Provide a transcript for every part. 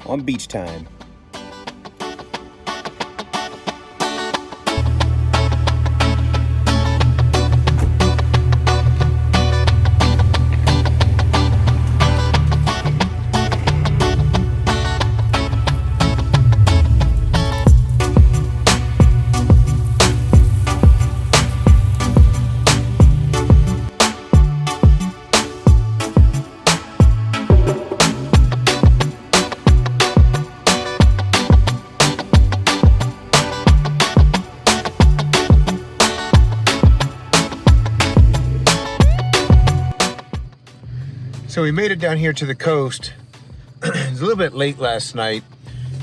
On beach time. So we made it down here to the coast. It was a little bit late last night.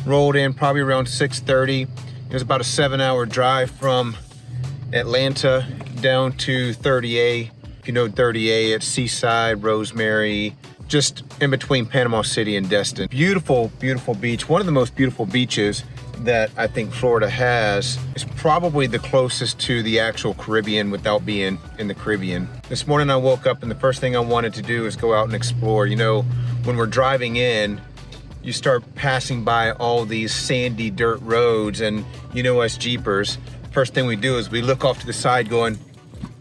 Rolled in probably around 6:30. It was about a 7-hour drive from Atlanta down to 30A. If you know 30A, it's Seaside, Rosemary, just in between Panama City and Destin. Beautiful, beautiful beach. One of the most beautiful beaches that I think Florida has. Is probably the closest to the actual Caribbean without being in the Caribbean. This morning I woke up and the first thing I wanted to do is go out and explore. You know, when we're driving in, you start passing by all these sandy dirt roads, and you know us Jeepers, first thing we do is we look off to the side going,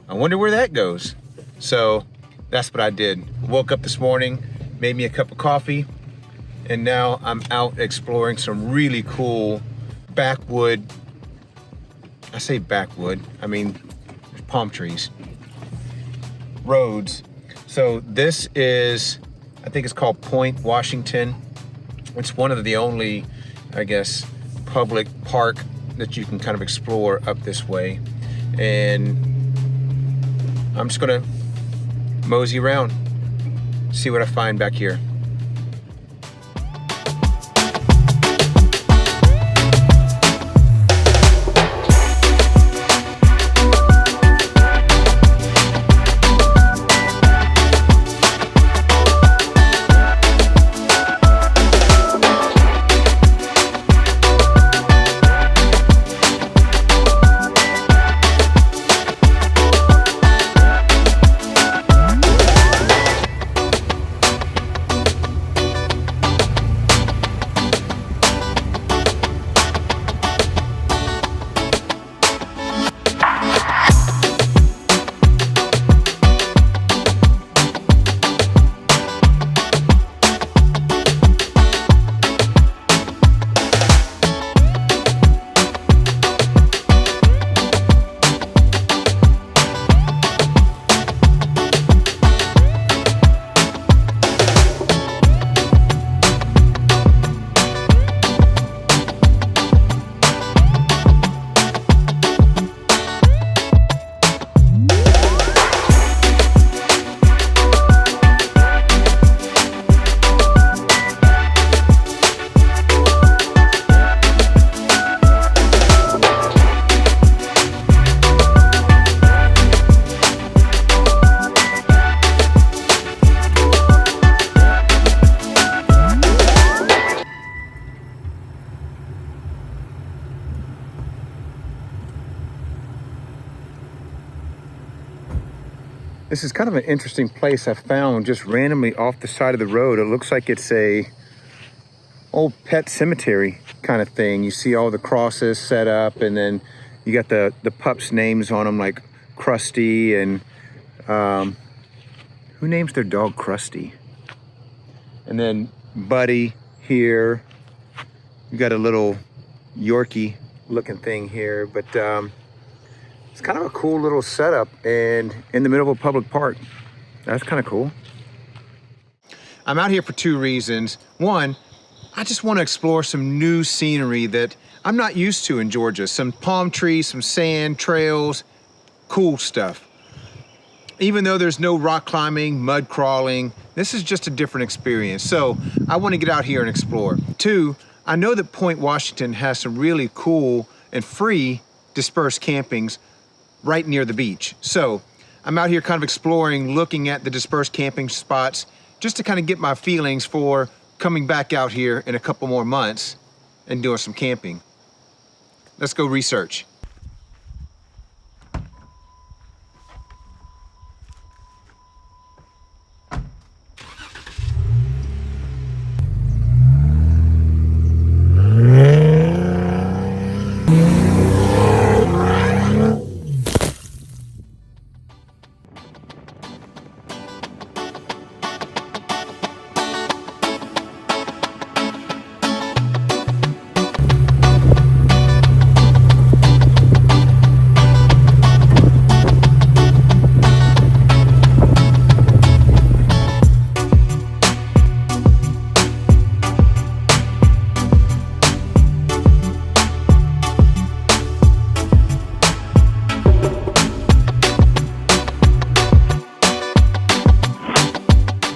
I wonder where that goes. So that's what I did. Woke up this morning, made me a cup of coffee, and now I'm out exploring some really cool backwood. I say backwood, I mean there's palm trees, roads. So this is, I think it's called Point Washington. It's one of the only, I guess, public park that you can kind of explore up this way. And I'm just gonna mosey around, see what I find back here. This is kind of an interesting place I found just randomly off the side of the road. It looks like it's a old pet cemetery kind of thing. You see all the crosses set up, and then you got the pups' names on them, like Krusty, and who names their dog Krusty? And then Buddy here. You got a little Yorkie looking thing here, but it's kind of a cool little setup and in the middle of a public park. That's kind of cool. I'm out here for two reasons. One, I just want to explore some new scenery that I'm not used to in Georgia. Some palm trees, some sand, trails, cool stuff. Even though there's no rock climbing, mud crawling, this is just a different experience. So I want to get out here and explore. Two, I know that Point Washington has some really cool and free dispersed campings right near the beach. So I'm out here kind of exploring, looking at the dispersed camping spots, just to kind of get my feelings for coming back out here in a couple more months and doing some camping. Let's go research.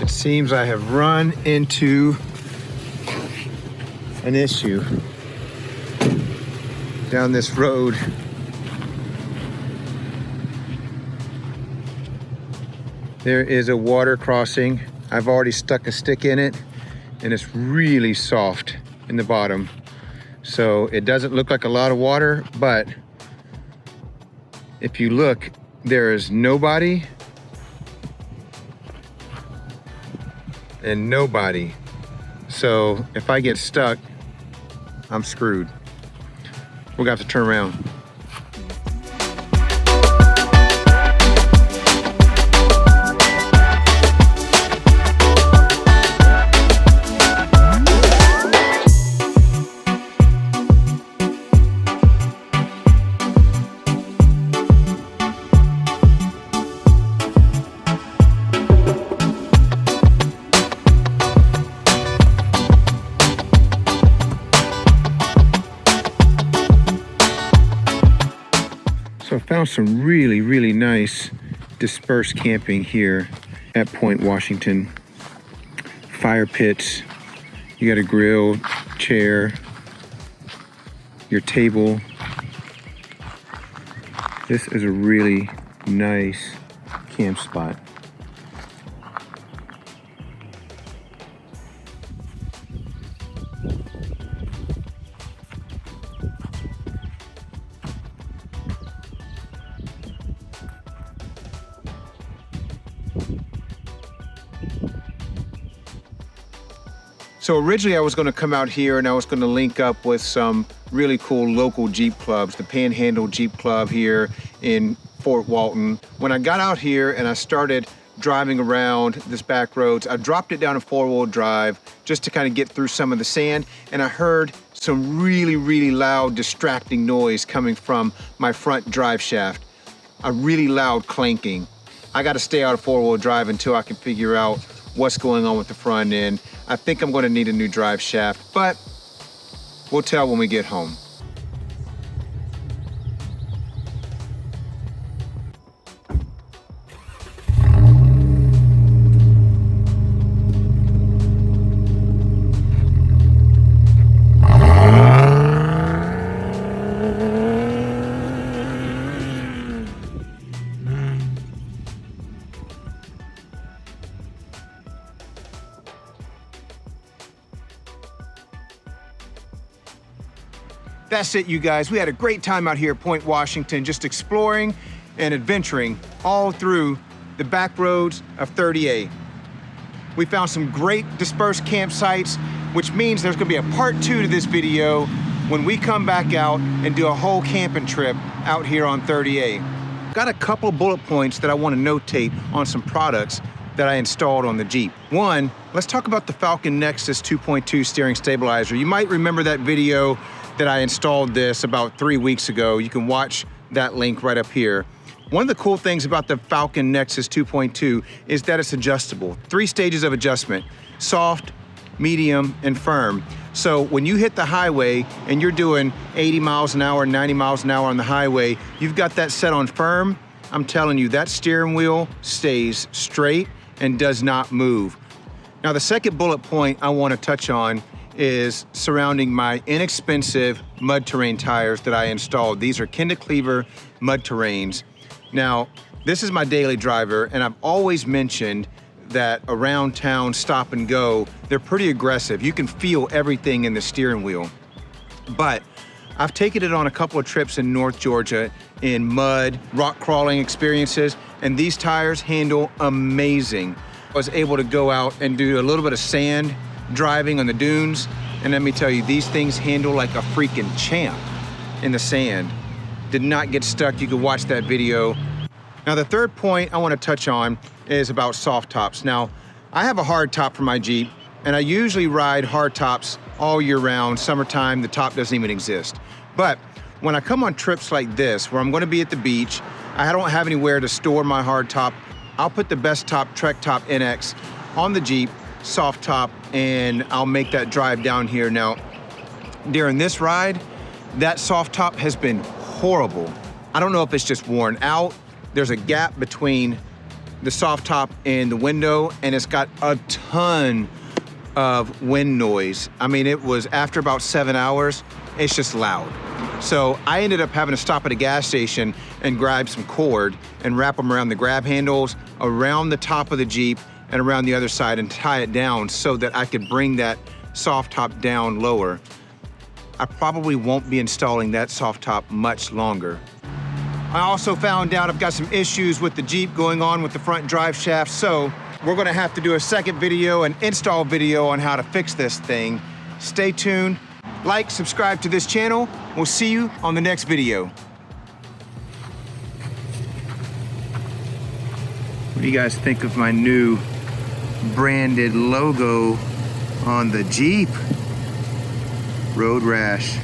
Seems I have run into an issue down this road. There is a water crossing. I've already stuck a stick in it, and it's really soft in the bottom. So it doesn't look like a lot of water, but if you look, there is nobody and nobody. So if I get stuck, I'm screwed. We're gonna have to turn around. So I found some really, really nice dispersed camping here at Point Washington. Fire pits, you got a grill, chair, your table. This is a really nice camp spot. So originally I was going to come out here and I was going to link up with some really cool local Jeep clubs, the Panhandle Jeep Club here in Fort Walton. When I got out here and I started driving around this back roads, I dropped it down to 4-wheel drive just to kind of get through some of the sand, and I heard some really, really loud distracting noise coming from my front drive shaft. A really loud clanking. I got to stay out of 4-wheel drive until I can figure out what's going on with the front end. I think I'm going to need a new drive shaft, but we'll tell when we get home. That's it, you guys. We had a great time out here at Point Washington, just exploring and adventuring all through the back roads of 30A. We found some great dispersed campsites, which means there's gonna be a part 2 to this video when we come back out and do a whole camping trip out here on 30A. Got a couple of bullet points that I want to notate on some products that I installed on the Jeep. One, let's talk about the Falcon Nexus 2.2 steering stabilizer. You might remember that video that I installed this about 3 weeks ago. You can watch that link right up here. One of the cool things about the Falcon Nexus 2.2 is that it's adjustable. 3 stages of adjustment: soft, medium, and firm. So when you hit the highway and you're doing 80 miles an hour, 90 miles an hour on the highway, you've got that set on firm. I'm telling you, that steering wheel stays straight and does not move. Now, the second bullet point I want to touch on is surrounding my inexpensive mud terrain tires that I installed. These are Kinder Cleaver mud terrains. Now, this is my daily driver, and I've always mentioned that around town stop and go, they're pretty aggressive. You can feel everything in the steering wheel. But I've taken it on a couple of trips in North Georgia in mud, rock crawling experiences, and these tires handle amazing. I was able to go out and do a little bit of sand driving on the dunes, and let me tell you, these things handle like a freaking champ in the sand. Did not get stuck. You can watch that video. Now, the third point I want to touch on is about soft tops. Now, I have a hard top for my Jeep, and I usually ride hard tops all year round. Summertime, the top doesn't even exist. But when I come on trips like this, where I'm going to be at the beach, I don't have anywhere to store my hard top, I'll put the Best Top Trek Top NX on the Jeep, soft top, and I'll make that drive down here. Now, during this ride, that soft top has been horrible. I don't know if it's just worn out. There's a gap between the soft top and the window, and it's got a ton of wind noise. I mean, it was after about 7 hours, it's just loud. So I ended up having to stop at a gas station and grab some cord and wrap them around the grab handles, around the top of the Jeep, and around the other side, and tie it down so that I could bring that soft top down lower. I probably won't be installing that soft top much longer. I also found out I've got some issues with the Jeep going on with the front drive shaft, so we're gonna have to do a second video, an install video on how to fix this thing. Stay tuned, like, subscribe to this channel. We'll see you on the next video. What do you guys think of my new branded logo on the Jeep? Road Rash.